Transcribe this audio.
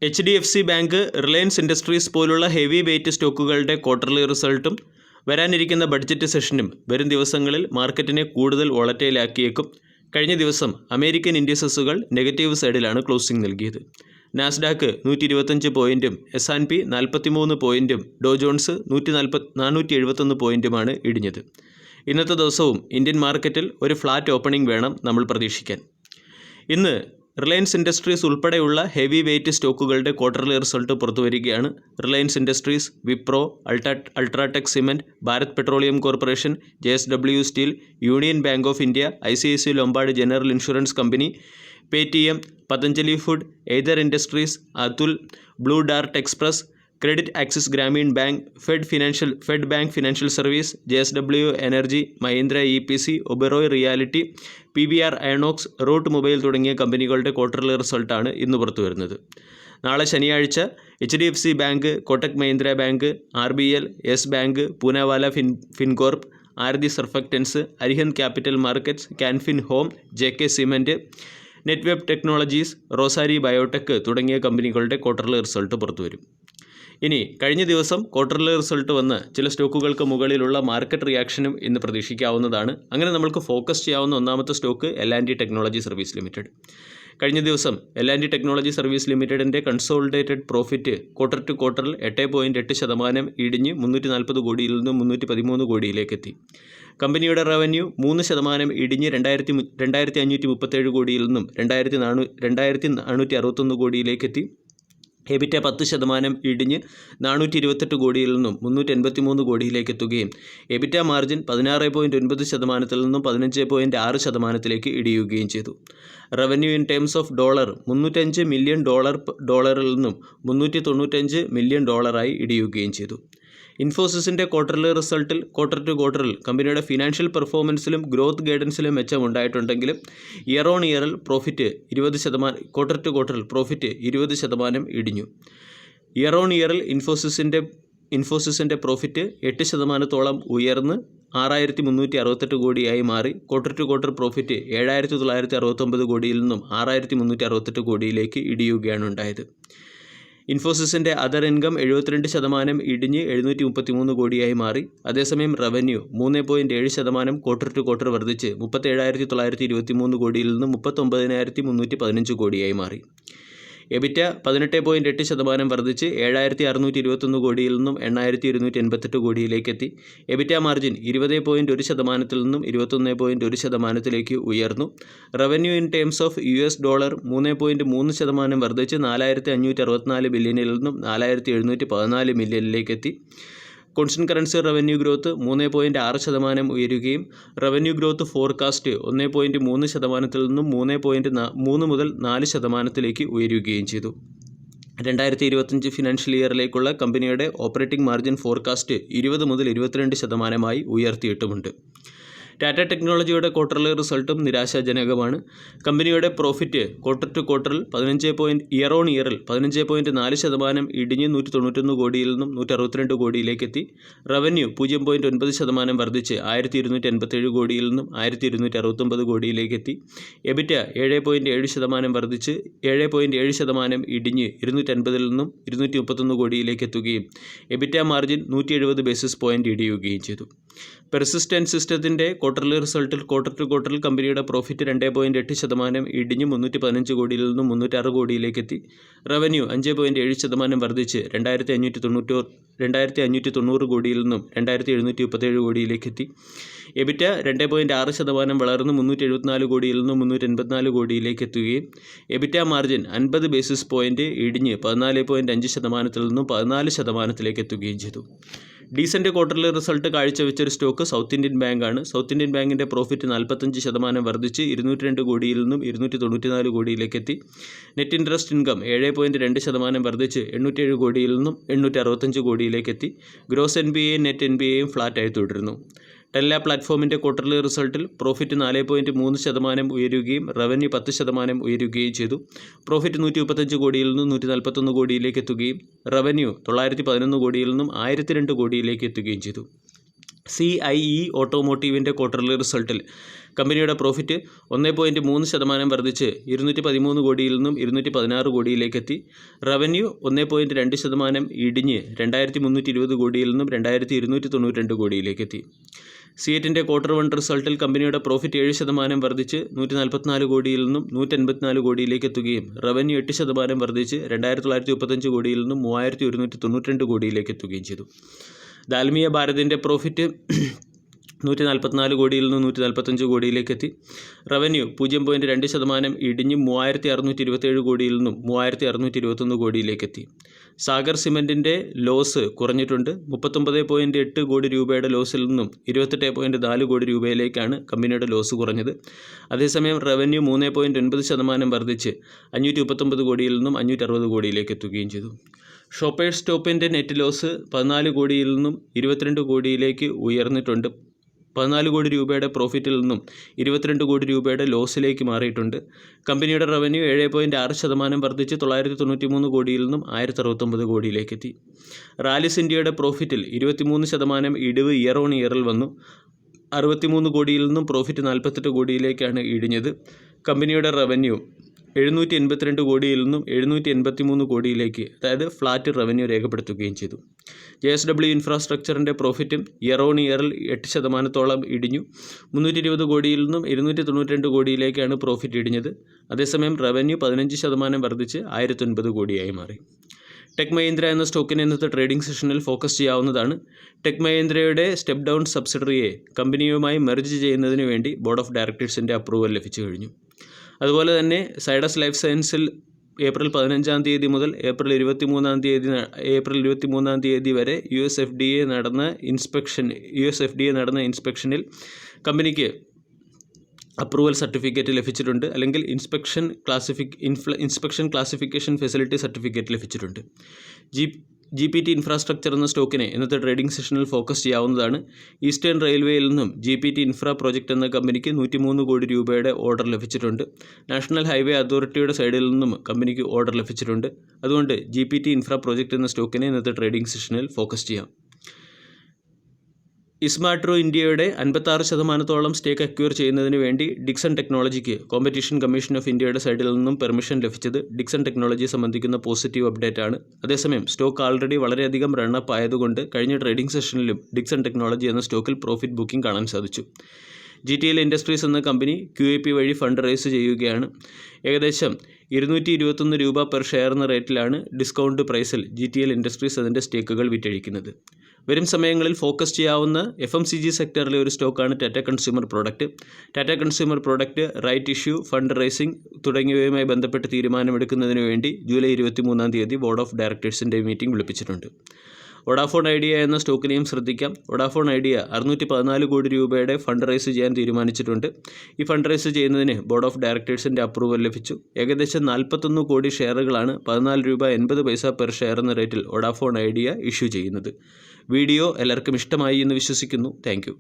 HDFC bank, Reliance industries പോലുള്ള heavy weight സ്റ്റോക്കുകളുടെ quarterly റിസൾട്ടും വരാനിരിക്കുന്ന ബഡ്ജറ്റ് സെഷനും വരും ദിവസങ്ങളിൽ മാർക്കറ്റിനെ കൂടുതൽ വോളറ്റൈലാക്കിയേക്കും. കഴിഞ്ഞ ദിവസം അമേരിക്കൻ ഇൻഡെക്സുകൾ നെഗറ്റീവ് സൈഡിലാണ് ക്ലോസിംഗ് നൽകിയത്. നാസ്ഡാക്ക് 125 പോയിൻറ്റും S&P 43 പോയിൻറ്റും ഡോ ജോൺസ് 471 പോയിൻറ്റുമാണ് ഇടിഞ്ഞത്. ഇന്നത്തെ ദിവസവും ഇന്ത്യൻ മാർക്കറ്റിൽ ഒരു ഫ്ലാറ്റ് ഓപ്പണിംഗ് വേണം നമ്മൾ പ്രതീക്ഷിക്കാൻ. ഇന്ന് റിലയൻസ് ഇൻഡസ്ട്രീസ് ഉൾപ്പെടെയുള്ള ഹെവി വെയ്റ്റ് സ്റ്റോക്കുകളുടെ ക്വാർട്ടർലി റിസൾട്ട് പുറത്തുവരികയാണ്. Reliance Industries, Wipro, UltraTech cement, Bharat petroleum corporation, JSW steel, union bank of India, ICICI Lombard general insurance company, Paytm, Patanjali food, Aether Industries, Atul, blue dart express, credit access Grameen bank, fed bank financial service, JSW energy, Mahindra EPC, Oberoi reality, PVR Inox, route mobile തുടങ്ങിയ കമ്പനികളുടെ quarterly റിസൾട്ടാണ് ഇന്ന് പുറത്തു വരുന്നത്. നാളെ ശനിയാഴ്ച HDFC bank, Kotak Mahindra bank, RBL, yes bank, Poonawalla Fincorp, Aarti surfactants, Arihant capital markets, Canfin home, JK cement, Netweb technologies, Rossari biotech തുടങ്ങിയ കമ്പനികളുടെ ക്വാർട്ടർലി റിസൾട്ട് പുറത്തുവരും. ഇനി കഴിഞ്ഞ ദിവസം ക്വാർട്ടർലി റിസൾട്ട് വന്ന് ചില സ്റ്റോക്കുകൾക്ക് മുകളിലുള്ള മാർക്കറ്റ് റിയാക്ഷനും ഇന്ന് പ്രതീക്ഷിക്കാവുന്നതാണ്. അങ്ങനെ നമ്മൾക്ക് ഫോക്കസ് ചെയ്യാവുന്ന ഒന്നാമത്തെ stock L&T technology service limited. കഴിഞ്ഞ ദിവസം L&T ടെക്നോളജി സർവീസ് ലിമിറ്റഡിൻ്റെ കൺസോളിഡേറ്റഡ് പ്രോഫിറ്റ് ക്വാർട്ടർ ടു ക്വാർട്ടറിൽ 8.8% ഇടിഞ്ഞ് 340 കോടിയിൽ നിന്നും 313 കോടിയിലേക്ക് എത്തി. കമ്പനിയുടെ റവന്യൂ 3% ഇടിഞ്ഞ് 2537 കോടിയിൽ നിന്നും 2461 കോടിയിലേക്ക് എത്തി. EBITDA 10% ഇടിഞ്ഞ് 428 കോടിയിൽ നിന്നും 383 കോടിയിലേക്ക് എത്തുകയും EBITDA മാർജിൻ 16.9% നിന്നും 15.6% ഇടിയുകയും ചെയ്തു. Revenue in terms of dollar $305 million നിന്നും $395 മില്യൺ ഇടിയുകയും ചെയ്തു. ഇൻഫോസിസിൻ്റെ ക്വാർട്ടർലി റിസൾട്ടിൽ ക്വാർട്ടർ ടു ക്വാർട്ടറിൽ കമ്പനിയുടെ ഫിനാൻഷ്യൽ പെർഫോമൻസിലും ഗ്രോത്ത് ഗൈഡൻസിലും മെച്ചമുണ്ടായിട്ടുണ്ടെങ്കിലും ഇയർ ഓൺ ഇയറിൽ പ്രോഫിറ്റ് 20% ക്വാർട്ടർ ടു ക്വാർട്ടറിൽ പ്രോഫിറ്റ് 20% ഇടിഞ്ഞു. ഇയർ ഓൺ ഇയറിൽ ഇൻഫോസിസിൻ്റെ പ്രോഫിറ്റ് 8% ഉയർന്ന് 6368 കോടിയായി മാറി. ക്വാർട്ടർ ടു ക്വാർട്ടർ പ്രോഫിറ്റ് 7969 കോടിയിൽ നിന്നും 6368 കോടിയിലേക്ക് ഇടിയുകയാണ് ഉണ്ടായത്. ഇൻഫോസിസിൻ്റെ അതർ ഇൻകം 72% ഇടിഞ്ഞ് 733 കോടിയായി മാറി. അതേസമയം റവന്യൂ 3.7% ക്വാർട്ടർ ടു ക്വാർട്ടർ വർദ്ധിച്ച് 37,923 കോടിയിൽ നിന്ന് 39,315 കോടിയായി മാറി. EBITDA 18.8% വർദ്ധിച്ച് 7,621 കോടിയിൽ നിന്നും 8,288 കോടിയിലേക്ക് എത്തി. EBITDA മാർജിൻ 20.1% നിന്നും 21.1% ഉയർന്നു. Revenue in terms of US dollar 3.3% വർദ്ധിച്ച് 4,564 ബില്യണിൽ നിന്നും 4,714 മില്യണിലേക്ക് എത്തി. കോൺസ്റ്റന്റ് കറൻസി റവന്യൂ ഗ്രോത്ത് 3.6% ഉയരുകയും റവന്യൂ ഗ്രോത്ത് ഫോർകാസ്റ്റ് 1.3% നിന്നും 3 മുതൽ 4% ഉയരുകയും ചെയ്തു. 2025 ഫിനാൻഷ്യൽ ഇയറിലേക്കുള്ള കമ്പനിയുടെ ഓപ്പറേറ്റിംഗ് മാർജിൻ ഫോർകാസ്റ്റ് 20 മുതൽ 22% ഉയർത്തിയിട്ടുമുണ്ട്. ടാറ്റ ടെക്നോളജിയുടെ ക്വാർട്ടർലി റിസൾട്ടും നിരാശാജനകമാണ്. കമ്പനിയുടെ പ്രോഫിറ്റ് ക്വാർട്ടർ ടു ക്വാർട്ടറിൽ ഇയർ ഓൺ ഇയറിൽ 15.4% ഇടിഞ്ഞ് 191 കോടിയിൽ നിന്നും 162 കോടിയിലേക്ക് എത്തി. റവന്യൂ 0.9% വർദ്ധിച്ച് 1287 കോടിയിൽ നിന്നും 1269 കോടിയിലേക്ക് എത്തി. EBITDA 7.7% വർദ്ധിച്ച് 7.7% ഇടിഞ്ഞ് 250 നിന്നും 231 കോടിയിലേക്ക് എത്തുകയും EBITDA മാർജിൻ 170 ബേസിസ് പോയിന്റ് ഇടിയുകയും ചെയ്തു. പെർസിസ്റ്റൻറ്റ് സിസ്റ്റത്തിൻ്റെ ക്വാർട്ടർലി റിസൾട്ടിൽ ക്വാർട്ടർ ടു ക്വാർട്ടറിൽ കമ്പനിയുടെ പ്രോഫിറ്റ് 2.8% ഇടിഞ്ഞ് 315 കോടിയിൽ നിന്നും 306 കോടിയിലേക്ക് എത്തി. റവന്യൂ 5.7% വർദ്ധിച്ച് 2,590 കോടിയിൽ നിന്നും 2,737 കോടിയിലേക്ക് എത്തി. EBITDA 2.6% വളർന്ന് 374 കോടിയിൽ നിന്നും 384 കോടിയിലേക്ക് എത്തുകയും EBITDA മാർജിൻ 50 ബേസിസ് പോയിന്റ് ഇടിഞ്ഞ് 14.5% നിന്നും 14% എത്തുകയും ചെയ്തു. ഡീസൻറ്റ് ക്വാർട്ടർലി റിസൾട്ട് കാഴ്ചവെച്ചൊരു സ്റ്റോക്ക് സൗത്ത് ഇന്ത്യൻ ബാങ്കാണ്. സൗത്ത് ഇന്ത്യൻ ബാങ്കിൻ്റെ പ്രോഫിറ്റ് 45% വർദ്ധിച്ച് 202 കോടിയിൽ നിന്നും 294 കോടിയിലേക്ക് എത്തി. നെറ്റ് ഇൻട്രസ്റ്റ് ഇൻകം 7.2% വർദ്ധിച്ച് 807 കോടിയിൽ നിന്നും 865 കോടിയിലേക്ക് എത്തി. ഗ്രോസ് NPAയും നെറ്റ് NPAയും ഫ്ലാറ്റായി തുടരുന്നു. ടെല്ല പ്ലാറ്റ്ഫോമിൻ്റെ ക്വാർട്ടർലി റിസൾട്ടിൽ പ്രോഫിറ്റ് 4.3% ഉയരുകയും റവന്യൂ 10% ഉയരുകയും ചെയ്തു. പ്രോഫിറ്റ് 135 കോടിയിൽ നിന്നും 141 കോടിയിലേക്ക് എത്തുകയും റവന്യൂ 911 കോടിയിൽ നിന്നും 1002 കോടിയിലേക്ക് എത്തുകയും ചെയ്തു. CIE ഓട്ടോമോട്ടീവിൻ്റെ ക്വാർട്ടർലി റിസൾട്ടിൽ കമ്പനിയുടെ പ്രോഫിറ്റ് 1.3% വർദ്ധിച്ച് 213 കോടിയിൽ നിന്നും 216 കോടിയിലേക്കെത്തി. റവന്യൂ 1.2% ഇടിഞ്ഞ് 2320 കോടിയിൽ നിന്നും 2292 കോടിയിലേക്കെത്തി. സിയറ്റിൻ്റെ ക്വാർട്ടർ 1 റിസൾട്ടിൽ കമ്പനിയുടെ പ്രോഫിറ്റ് 7% വർദ്ധിച്ച് 144 കോടിയിൽ നിന്നും 184 കോടിയിലേക്ക് എത്തുകയും റവന്യൂ 8% വർദ്ധിച്ച് 2935 കോടിയിൽ നിന്നും 3192 കോടിയിലേക്ക് എത്തുകയും ചെയ്തു. ദാൽമിയ ഭാരതിൻ്റെ പ്രോഫിറ്റ് 144 കോടിയിൽ നിന്ന് 145 കോടിയിലേക്കെത്തി. റവന്യൂ 0.2% ഇടിഞ്ഞ് 3627 കോടിയിൽ നിന്നും 3621 കോടിയിലേക്കെത്തി. സാഗർ സിമൻറ്റിൻ്റെ ലോസ് കുറഞ്ഞിട്ടുണ്ട്. 39.8 കോടി രൂപയുടെ ലോസിൽ നിന്നും 28.4 കോടി രൂപയിലേക്കാണ് കമ്പനിയുടെ ലോസ് കുറഞ്ഞത്. അതേസമയം റവന്യൂ 3.9% വർദ്ധിച്ച് 539 കോടിയിൽ നിന്നും 560 കോടിയിലേക്ക് എത്തുകയും ചെയ്തു. ഷോപ്പേഴ്സ് സ്റ്റോപ്പിൻ്റെ നെറ്റ് ലോസ് 14 കോടിയിൽ നിന്നും 22 കോടിയിലേക്ക് ഉയർന്നിട്ടുണ്ട്. 14 കോടി രൂപയുടെ പ്രോഫിറ്റിൽ നിന്നും 22 കോടി രൂപയുടെ ലോസിലേക്ക് മാറിയിട്ടുണ്ട്. കമ്പനിയുടെ റവന്യൂ 7.6% വർദ്ധിച്ച് 993 കോടിയിൽ നിന്നും 1069 കോടിയിലേക്കെത്തി. റാലിസ് ഇന്ത്യയുടെ പ്രോഫിറ്റിൽ 23% ഇടിവ് ഇയർ ഓൺ ഇയറിൽ വന്നു. 63 കോടിയിൽ നിന്നും പ്രോഫിറ്റ് 48 കോടിയിലേക്കാണ് ഇടിഞ്ഞത്. കമ്പനിയുടെ റവന്യൂ 782 കോടിയിൽ നിന്നും 783 കോടിയിലേക്ക്, അതായത് ഫ്ലാറ്റ് റവന്യൂ രേഖപ്പെടുത്തുകയും ചെയ്തു. JSW ഇൻഫ്രാസ്ട്രക്ചറിൻ്റെ പ്രോഫിറ്റും ഇയർ ഓൺ ഇയറിൽ 8% ഇടിഞ്ഞു. 320 കോടിയിൽ നിന്നും 292 കോടിയിലേക്കാണ് പ്രോഫിറ്റ് ഇടിഞ്ഞത്. അതേസമയം റവന്യൂ 15% വർദ്ധിച്ച് 1009 കോടിയായി മാറി. ടെക് മഹീന്ദ്ര എന്ന സ്റ്റോക്കിനെ ഇന്നത്തെ ട്രേഡിംഗ് സെഷനിൽ ഫോക്കസ് ചെയ്യാവുന്നതാണ്. ടെക് മഹീന്ദ്രയുടെ സ്റ്റെപ്പ് ഡൗൺ സബ്സിഡറിയെ കമ്പനിയുമായി മെർജ് ചെയ്യുന്നതിന് വേണ്ടി ബോർഡ് ഓഫ് ഡയറക്ടേഴ്സിൻ്റെ അപ്രൂവൽ ലഭിച്ചു കഴിഞ്ഞു. അതുപോലെ തന്നെ സൈഡസ് ലൈഫ് സയൻസിൽ ഏപ്രിൽ 15-ാം തീയതി മുതൽ ഏപ്രിൽ 23-ാം തീയതി വരെ US FDA നടന്ന ഇൻസ്പെക്ഷനിൽ കമ്പനിക്ക് അപ്രൂവൽ സർട്ടിഫിക്കറ്റ് ലഭിച്ചിട്ടുണ്ട്, അല്ലെങ്കിൽ ഇൻസ്പെക്ഷൻ ക്ലാസിഫിക്കേഷൻ ഫെസിലിറ്റി സർട്ടിഫിക്കറ്റ് ലഭിച്ചിട്ടുണ്ട്. GPT ഇൻഫ്രാസ്ട്രക്ചർ എന്ന സ്റ്റോക്കിനെ ഇന്നത്തെ ട്രേഡിംഗ് സെഷനിൽ ഫോക്കസ് ചെയ്യാവുന്നതാണ്. ഈസ്റ്റേൺ റെയിൽവേയിൽ നിന്നും GPT ഇൻഫ്രാ പ്രോജക്റ്റ് എന്ന കമ്പനിക്ക് 103 കോടി രൂപയുടെ ഓർഡർ ലഭിച്ചിട്ടുണ്ട്. നാഷണൽ ഹൈവേ അതോറിറ്റിയുടെ സൈഡിൽ നിന്നും കമ്പനിക്ക് ഓർഡർ ലഭിച്ചിട്ടുണ്ട്. അതുകൊണ്ട് GPT ഇൻഫ്രാ പ്രോജക്റ്റ് എന്ന സ്റ്റോക്കിനെ ഇന്നത്തെ ട്രേഡിംഗ് സെഷനിൽ ഫോക്കസ് ചെയ്യാം. ഇസ്മാട്രോ ഇന്ത്യയുടെ 56% സ്റ്റേക്ക് അക്വയർ ചെയ്യുന്നതിന് വേണ്ടി ഡിക്സൺ ടെക്നോളജിക്ക് കോമ്പറ്റീഷൻ കമ്മീഷൻ ഓഫ് ഇന്ത്യയുടെ സൈഡിൽ നിന്നും പെർമിഷൻ ലഭിച്ചത് ഡിക്സൺ ടെക്നോളജി സംബന്ധിക്കുന്ന പോസിറ്റീവ് അപ്ഡേറ്റ് ആണ്. അതേസമയം സ്റ്റോക്ക് ആൾറെഡി വളരെയധികം റണ്ണപ്പ് ആയതുകൊണ്ട് കഴിഞ്ഞ ട്രേഡിംഗ് സെഷനിലും ഡിക്സൺ ടെക്നോളജി എന്ന സ്റ്റോക്കിൽ പ്രോഫിറ്റ് ബുക്കിംഗ് കാണാൻ സാധിച്ചു. GTL ഇൻഡസ്ട്രീസ് എന്ന കമ്പനി QIP വഴി ഫണ്ട് റേസ് ചെയ്യുകയാണ്. ഏകദേശം 221 രൂപ പെർ ഷെയർ എന്ന റേറ്റിലാണ് ഡിസ്കൗണ്ട് പ്രൈസിൽ GTL ഇൻഡസ്ട്രീസ് അതിൻ്റെ സ്റ്റേക്കുകൾ വിറ്റഴിക്കുന്നത്. വരും സമയങ്ങളിൽ ഫോക്കസ് ചെയ്യാവുന്ന FMCG സെക്ടറിലെ ഒരു സ്റ്റോക്കാണ് Tata consumer product. Tata consumer product right issue, fund raising തുടങ്ങിയവയുമായി ബന്ധപ്പെട്ട് തീരുമാനമെടുക്കുന്നതിന് വേണ്ടി ജൂലൈ 23-ാം തീയതി ബോർഡ് ഓഫ് ഡയറക്ടേഴ്സിൻ്റെ മീറ്റിംഗ് വിളിപ്പിച്ചിട്ടുണ്ട്. വോഡാഫോൺ ഐഡിയ എന്ന സ്റ്റോക്കിനെയും ശ്രദ്ധിക്കാം. വോഡാഫോൺ ഐഡിയ 614 കോടി രൂപയുടെ ഫണ്ട് റേസ് ചെയ്യാൻ തീരുമാനിച്ചിട്ടുണ്ട്. ഈ ഫണ്ട് റേസ് ചെയ്യുന്നതിന് ബോർഡ് ഓഫ് ഡയറക്ടേഴ്സിൻ്റെ അപ്രൂവൽ ലഭിച്ചു. ഏകദേശം 41 കോടി ഷെയറുകളാണ് 14 രൂപ 80 പൈസ പെർ ഷെയർ എന്ന റേറ്റിൽ വോഡാഫോൺ ഐഡിയ ഇഷ്യൂ ചെയ്യുന്നത്. വീഡിയോ എല്ലാവർക്കും ഇഷ്ടമായി എന്ന് വിശ്വസിക്കുന്നു. Thank you.